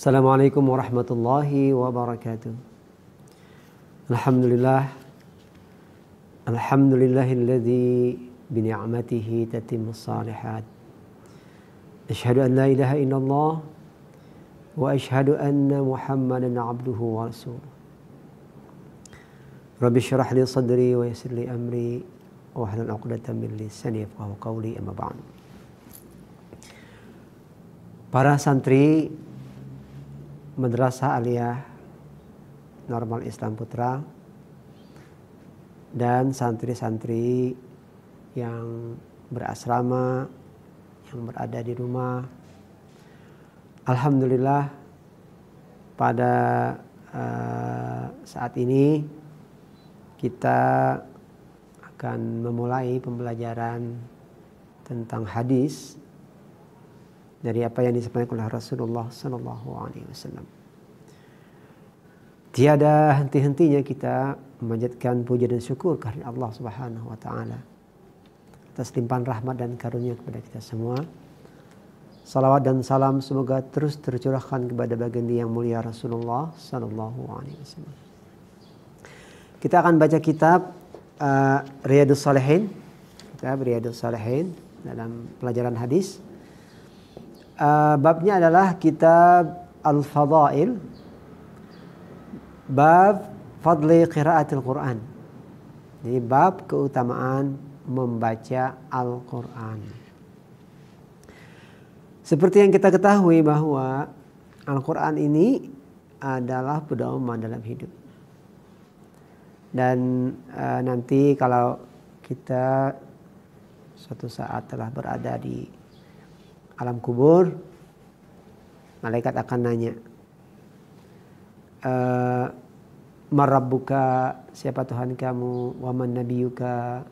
Assalamualaikum warahmatullahi wabarakatuh. Alhamdulillah. Alhamdulillahilladzi bini'matihi tatimmus shalihat. Asyhadu an la ilaha illallah wa asyhadu anna Muhammadan abduhu wa rasuluh. Rabbi syrah li sadri wa yassir li amri wahlul 'uqdatam min lisani yafqahu qawli, amma ba'd. Para santri Madrasah Aliyah Normal Islam Putra dan santri-santri yang berasrama, yang berada di rumah, alhamdulillah pada saat ini kita akan memulai pembelajaran tentang hadis dari apa yang disampaikan oleh Rasulullah Sallallahu Alaihi Wasallam. Tiada henti-hentinya kita memanjatkan puja dan syukur kehadirat Allah Subhanahu Wa Taala atas limpahan rahmat dan karunia kepada kita semua. Salawat dan salam semoga terus tercurahkan kepada baginda yang mulia Rasulullah Sallallahu Alaihi Wasallam. Kita akan baca kitab Riyadhus Shalihin, kitab Riyadhus Shalihin dalam pelajaran hadis. Babnya adalah kitab Al-Fadail, bab fadli qiraatil Quran. Jadi bab keutamaan membaca Al-Quran. Seperti yang kita ketahui bahwa Al-Quran ini adalah pedoman dalam hidup. Dan nanti kalau kita suatu saat telah berada di alam kubur, malaikat akan nanya, Marabbuka, siapa Tuhan kamu, waman nabiyuka,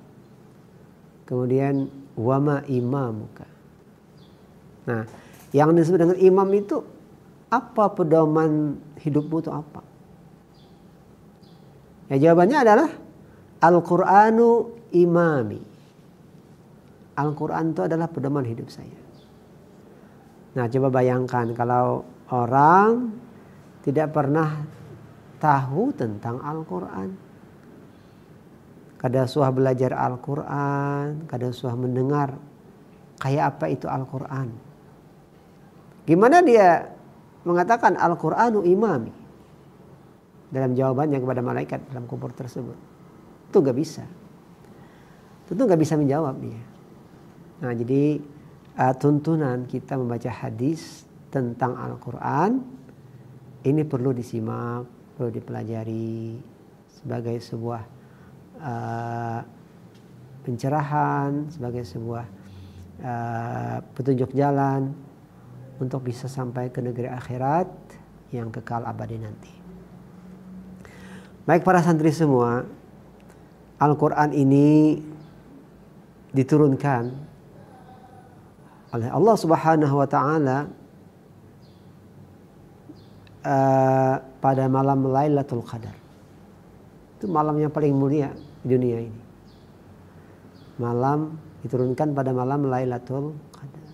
kemudian wama imamuka. Nah, yang disebut dengan imam itu apa pedoman hidupmu itu apa? Ya, jawabannya adalah Al-Qur'anu imami. Al-Quran itu adalah pedoman hidup saya. Nah, coba bayangkan kalau orang tidak pernah tahu tentang Al-Quran. Kada suah belajar Al-Quran, kada suah mendengar kayak apa itu Al-Quran. Gimana dia mengatakan Al-Quranu imami dalam jawabannya kepada malaikat dalam kubur tersebut? Itu gak bisa. Tentu gak bisa menjawab dia. Nah, jadi tuntunan kita membaca hadis tentang Al-Quran ini perlu disimak, perlu dipelajari sebagai sebuah pencerahan, sebagai sebuah petunjuk jalan untuk bisa sampai ke negeri akhirat yang kekal abadi nanti. Baik para santri semua, Al-Quran ini diturunkan oleh Allah Subhanahu Wa Taala pada malam Lailatul Qadar. Itu malam yang paling mulia di dunia ini. Malam diturunkan pada malam Lailatul Qadar.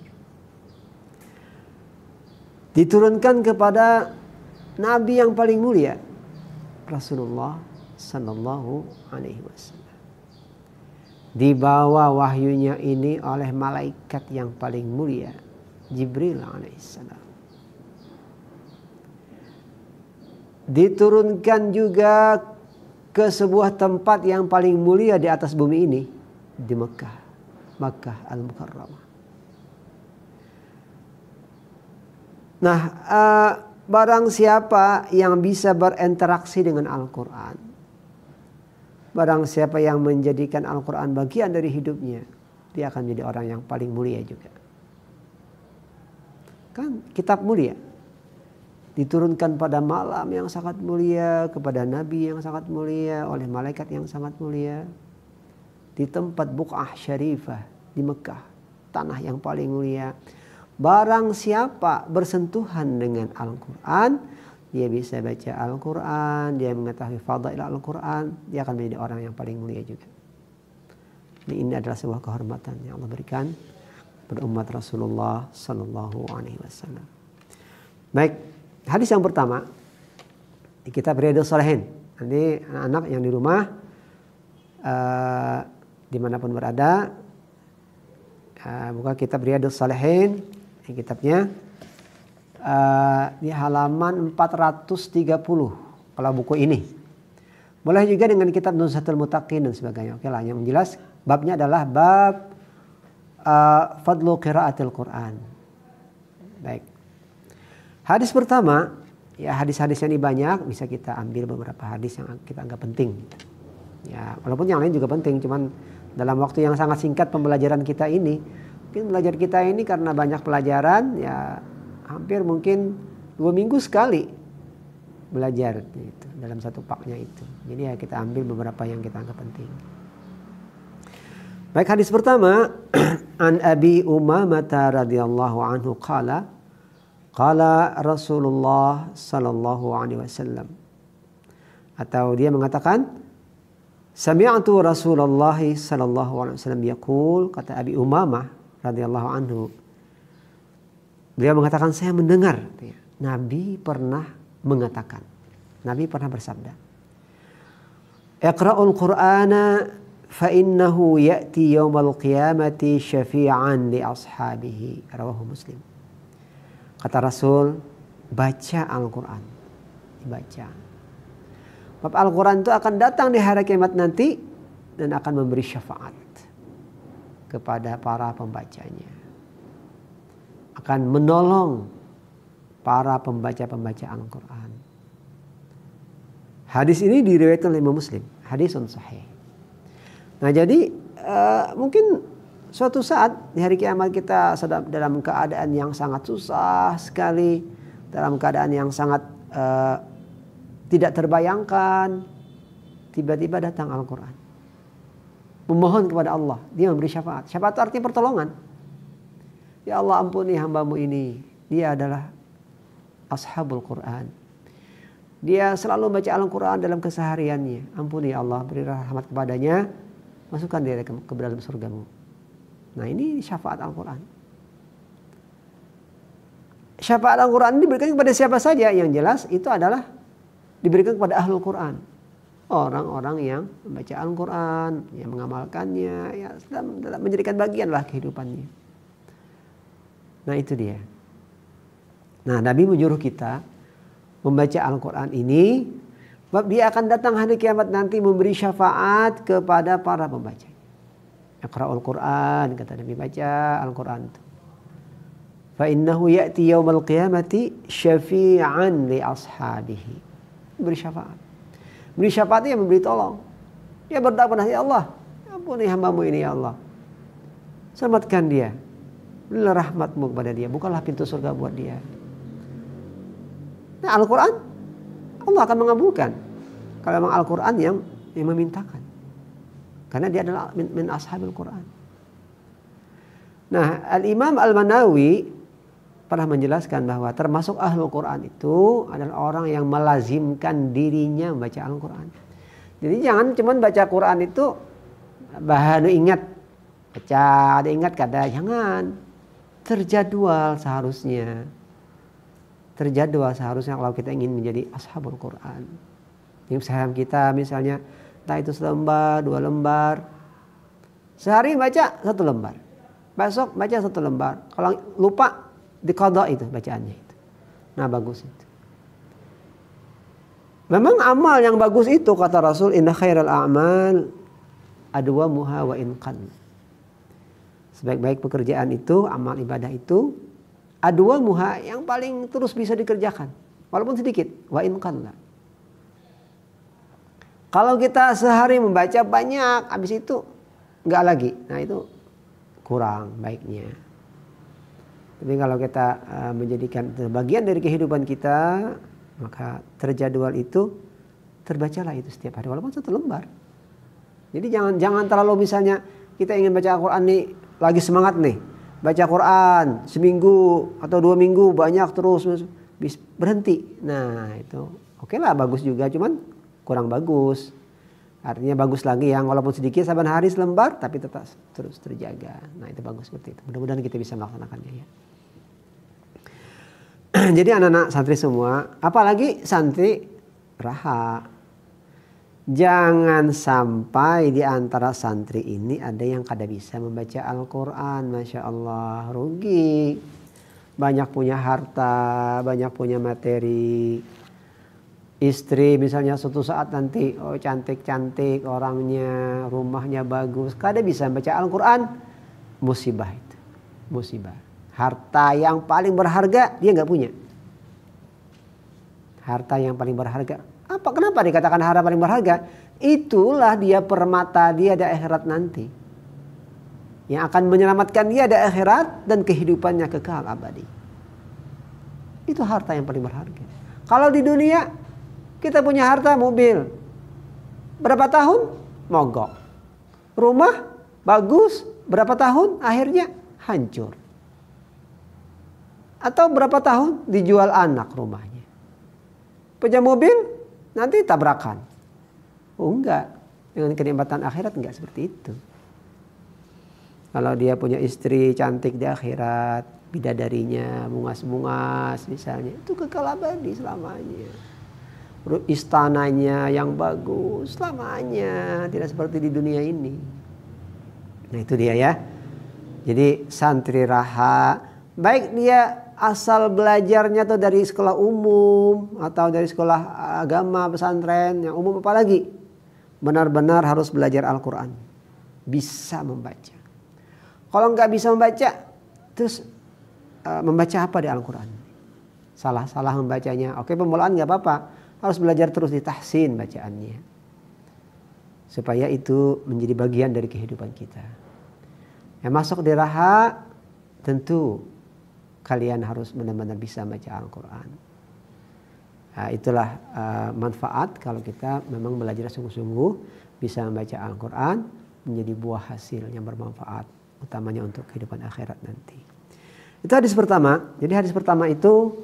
Diturunkan kepada Nabi yang paling mulia, Rasulullah Sallallahu Alaihi Wasallam. Dibawa wahyunya ini oleh malaikat yang paling mulia, Jibril alaihissalam. Diturunkan juga ke sebuah tempat yang paling mulia di atas bumi ini, di Mekah, Makkah Al-Mukarramah. Nah, barang siapa yang bisa berinteraksi dengan Al-Quran, barang siapa yang menjadikan Al-Quran bagian dari hidupnya, dia akan menjadi orang yang paling mulia juga. Kan kitab mulia, diturunkan pada malam yang sangat mulia, kepada Nabi yang sangat mulia, oleh malaikat yang sangat mulia, di tempat Buq'ah Syarifah di Mekah, tanah yang paling mulia. Barang siapa bersentuhan dengan Al-Quran, dia bisa baca Al-Quran, dia mengetahui fadail Al-Quran, dia akan menjadi orang yang paling mulia juga. Ini adalah sebuah kehormatan yang Allah berikan kepada umat Rasulullah Sallallahu Alaihi Wasallam. Baik, Hadis yang pertama di kitab Riyadhus Shalihin. Nanti anak-anak yang di rumah dimanapun berada, buka kitab Riyadhus Shalihin, ini kitabnya di halaman 430 kalau buku ini. Boleh juga dengan kitab Nuzhatul Muttaqin dan sebagainya. Oke lah, yang jelas babnya adalah bab fadlu qiraatil Quran. Baik. Hadis pertama, ya hadis-hadis yang ini banyak, bisa kita ambil beberapa hadis yang kita anggap penting. Ya, walaupun yang lain juga penting, cuman dalam waktu yang sangat singkat pembelajaran kita ini, mungkin belajar kita ini karena banyak pelajaran, ya hampir mungkin 2 minggu sekali belajar gitu, dalam satu paknya itu. Jadi ya kita ambil beberapa yang kita anggap penting. Baik, hadis pertama an Abi Umamah radhiyallahu anhu qala Rasulullah sallallahu alaihi wasallam, atau dia mengatakan sami'tu Rasulullah sallallahu alaihi wasallam yaqul, kata Abi Umamah radhiyallahu anhu, beliau mengatakan saya mendengar Nabi pernah mengatakan, Nabi pernah bersabda, Iqra'ul Qur'ana fa innahu ya'ti yaumal qiyamati syafi'an li ashabihi, rawahu Muslim. Kata Rasul, baca Al-Quran, dibaca. Bab Al-Quran itu akan datang di hari kiamat nanti dan akan memberi syafaat kepada para pembacanya, akan menolong para pembaca-pembaca Al-Quran. Hadis ini diriwayatkan oleh Imam Muslim, hadisun sahih. Nah jadi mungkin suatu saat di hari kiamat kita sedang dalam keadaan yang sangat susah sekali, dalam keadaan yang sangat tidak terbayangkan, tiba-tiba datang Al-Quran, memohon kepada Allah, dia memberi syafaat. Syafaat itu artinya pertolongan. Ya Allah, ampuni hambamu ini, dia adalah ashabul Quran, dia selalu baca Al-Quran dalam kesehariannya. Ampuni ya Allah, beri rahmat kepadanya, masukkan dia ke dalam surgamu. Nah ini syafaat Al-Quran. Syafaat Al-Quran diberikan kepada siapa saja? Yang jelas itu adalah diberikan kepada ahlul Quran, orang-orang yang membaca Al-Quran, yang mengamalkannya, ya dalam menjadikan bagian lah kehidupannya. Nah itu dia. Nah Nabi menyuruh kita membaca Al-Quran ini, sebab dia akan datang hari kiamat nanti memberi syafaat kepada para pembaca. Iqra'ul Quran, kata Nabi, baca Al-Quran itu. Fa innahu ya'ti yaumal qiyamati syafi'an li ashabihi. Beri syafaat. Beri syafaat itu yang memberi tolong. Dia berdoa kepada ya Allah, ampuni hambamu ini ya Allah, selamatkan dia, berilah rahmatmu kepada dia, bukalah pintu surga buat dia. Nah Al-Quran Allah akan mengabulkan kalau memang Al-Quran yang memintakan, karena dia adalah min ashabil Quran. Nah Al-Imam Al-Manawi pernah menjelaskan bahwa termasuk ahlul Quran itu adalah orang yang melazimkan dirinya membaca Al-Quran. Jadi jangan cuma baca Quran itu bahan ingat, baca ada ingat kada, jangan. Terjadwal seharusnya. Terjadwal seharusnya kalau kita ingin menjadi ashabul Quran. Ini sehari kita misalnya, entah itu selembar, 2 lembar. Sehari baca 1 lembar. Besok baca 1 lembar. Kalau lupa, diqadha itu bacaannya itu. Nah bagus itu. Memang amal yang bagus itu kata Rasul, inna khairal a'mal adwamuha wa in qall. Sebaik-baik pekerjaan itu, amal ibadah itu adwamuha, yang paling terus bisa dikerjakan walaupun sedikit, wa in qall. Kalau kita sehari membaca banyak, habis itu enggak lagi. Nah itu kurang baiknya. Tapi kalau kita menjadikan bagian dari kehidupan kita, maka terjadwal itu, terbacalah itu setiap hari walaupun 1 lembar. Jadi jangan terlalu, misalnya kita ingin baca Al-Quran nih, lagi semangat nih baca Quran seminggu atau 2 minggu banyak terus berhenti. Nah itu oke lah, bagus juga, cuman kurang bagus. Artinya bagus lagi yang walaupun sedikit saban hari selembar tapi tetap terus terjaga. Nah itu bagus seperti itu. Mudah-mudahan kita bisa melaksanakannya ya. Jadi anak-anak santri semua, apalagi santri raha, jangan sampai di antara santri ini ada yang kada bisa membaca Al-Quran. Masya Allah, rugi. Banyak punya harta, banyak punya materi. Istri misalnya suatu saat nanti, oh cantik-cantik orangnya, rumahnya bagus, kada bisa membaca Al-Quran. Musibah itu, musibah. Harta yang paling berharga dia nggak punya. Harta yang paling berharga. Apa? Kenapa dikatakan harta paling berharga? Itulah dia permata dia di akhirat nanti. Yang akan menyelamatkan dia di akhirat dan kehidupannya kekal abadi. Itu harta yang paling berharga. Kalau di dunia kita punya harta mobil. Berapa tahun? Mogok. Rumah bagus. Berapa tahun? Akhirnya hancur. Atau berapa tahun dijual anak rumahnya. Punya mobil nanti tabrakan. Oh enggak. Dengan kenikmatan akhirat enggak seperti itu. Kalau dia punya istri cantik di akhirat, bidadarinya mungas-mungas misalnya, itu kekal abadi selamanya. Istananya yang bagus selamanya, tidak seperti di dunia ini. Nah itu dia ya. Jadi santri raha, baik dia asal belajarnya tuh dari sekolah umum atau dari sekolah agama pesantren yang umum, apalagi benar-benar harus belajar Al-Quran, bisa membaca. Kalau nggak bisa membaca, terus membaca apa di Al-Quran? Salah-salah membacanya. Oke, pemulaan nggak apa-apa, harus belajar terus ditahsin bacaannya, supaya itu menjadi bagian dari kehidupan kita. Yang masuk di raha, tentu kalian harus benar-benar bisa baca Al-Quran. Nah, itulah manfaat kalau kita memang belajar sungguh-sungguh bisa membaca Al-Quran, menjadi buah hasil yang bermanfaat, utamanya untuk kehidupan akhirat nanti. Itu hadis pertama. Jadi hadis pertama itu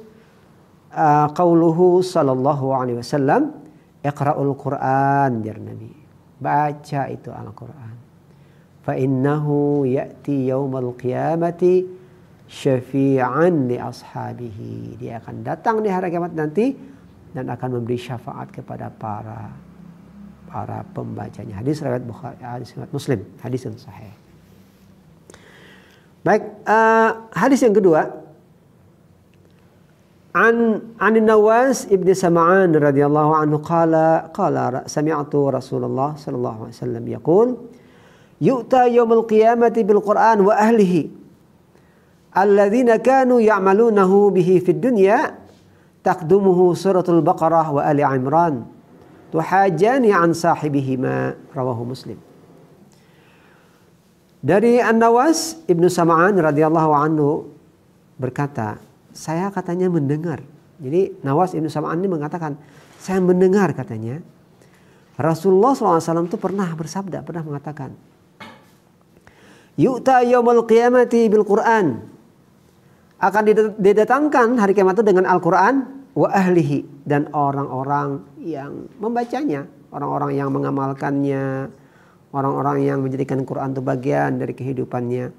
qauluhu sallallahu alaihi wasallam, iqra'ul Quran, biar Nabi. Baca itu Al-Quran. Fa innahu ya'ti yaumal qiyamati syafi'an li ashabihi. Dia akan datang di hari kiamat nanti dan akan memberi syafaat kepada para pembacanya. Hadis riwayat Bukhari, hadis riwayat Muslim, hadis yang sahih. Baik, hadis yang kedua, an Nawas ibn Sam'an radhiyallahu anhu qala sami'tu Rasulullah sallallahu alaihi wasallam yaqul yu'ta yaumil qiyamati bil Qur'an wa ahlihi alladzina kanu ya'malunahu bihi fid dunya taqdumuhu suratul Baqarah wa Ali Imran tuhajani an sahibihima, rawahu Muslim. Dari An-Nawas Ibnu Sam'an radhiyallahu anhu berkata, saya katanya mendengar. Jadi Nawas Ibnu Sam'an ini mengatakan, saya mendengar katanya Rasulullah SAW itu pernah bersabda, pernah mengatakan, yu'ta yaumul qiyamati bil Qur'an, akan didatangkan hari kiamat itu dengan Al-Quran, wa ahlihi, dan orang-orang yang membacanya, orang-orang yang mengamalkannya, orang-orang yang menjadikan Quran itu bagian dari kehidupannya.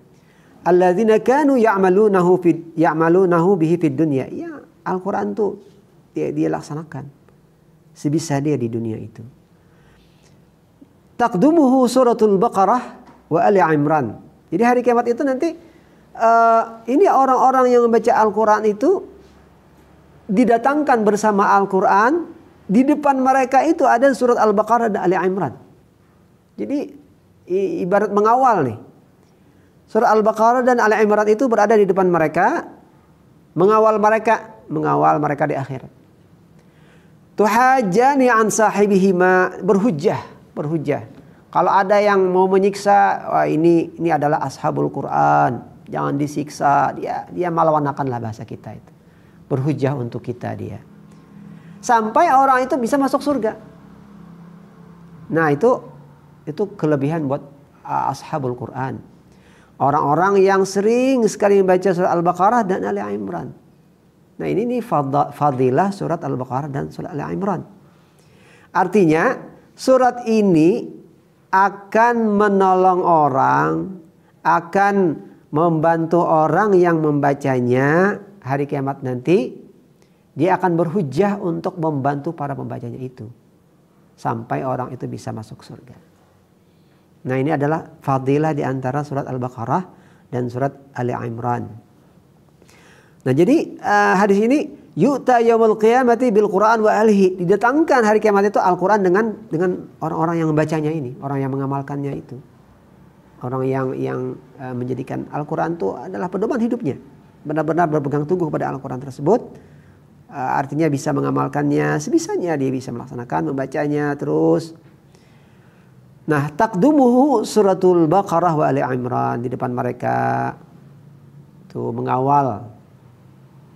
Alladzina kanu ya'malunahu bihi fid dunya. Ya, Al-Quran itu dia laksanakan sebisa dia di dunia itu. Taqdumuhu suratul Baqarah wa Ali Imran. Jadi hari kiamat itu nanti ini orang-orang yang membaca Al-Quran itu didatangkan bersama Al-Quran. Di depan mereka itu ada surat Al-Baqarah dan Ali Imran. Jadi ibarat mengawal nih. Surat Al-Baqarah dan Ali Imran itu berada di depan mereka, mengawal mereka di akhirat. Tuhajani an sahibihima, berhujjah. Kalau ada yang mau menyiksa, wah ini adalah ashabul Quran, jangan disiksa, dia malawanakanlah bahasa kita itu. Berhujjah untuk kita dia. Sampai orang itu bisa masuk surga. Nah, itu kelebihan buat ashabul Quran. Orang-orang yang sering sekali membaca surat Al-Baqarah dan Ali Imran. Nah, ini fadilah surat Al-Baqarah dan surat Ali Imran. Artinya surat ini akan menolong orang, akan membantu orang yang membacanya hari kiamat nanti dia akan berhujjah untuk membantu para pembacanya itu sampai orang itu bisa masuk surga. Nah, ini adalah fadilah di antara surat Al-Baqarah dan surat Ali Imran. Nah, jadi hadis ini yu'ta yaumul qiyamati bil Qur'an wa ahlihi, didatangkan hari kiamat itu Al-Qur'an dengan orang-orang yang membacanya ini, orang yang mengamalkannya itu. Orang yang menjadikan Al-Qur'an itu adalah pedoman hidupnya. Benar-benar berpegang teguh pada Al-Qur'an tersebut. Artinya bisa mengamalkannya sebisanya, dia bisa melaksanakan, membacanya terus. Nah, taqdumuhu suratul Baqarah wa Ali Imran, di depan mereka tuh mengawal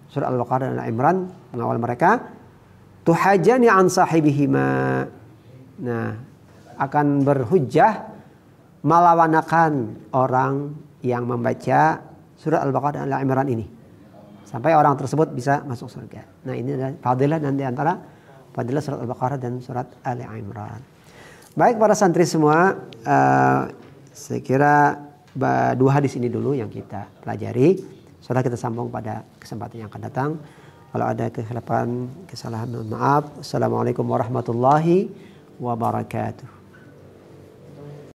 surah Al-Baqarah dan Al-Imran, mengawal mereka. Tuhajani an sahibihima. Nah, akan berhujjah melawanakan orang yang membaca surah Al-Baqarah dan Al-Imran ini sampai orang tersebut bisa masuk surga. Nah, ini adalah fadilah dan di antara fadilah surat Al-Baqarah dan surat Ali Imran. Baik para santri semua, saya kira 2 hadis ini dulu yang kita pelajari. Setelah kita sambung pada kesempatan yang akan datang. Kalau ada kesalahan, mohon maaf. Assalamualaikum warahmatullahi wabarakatuh.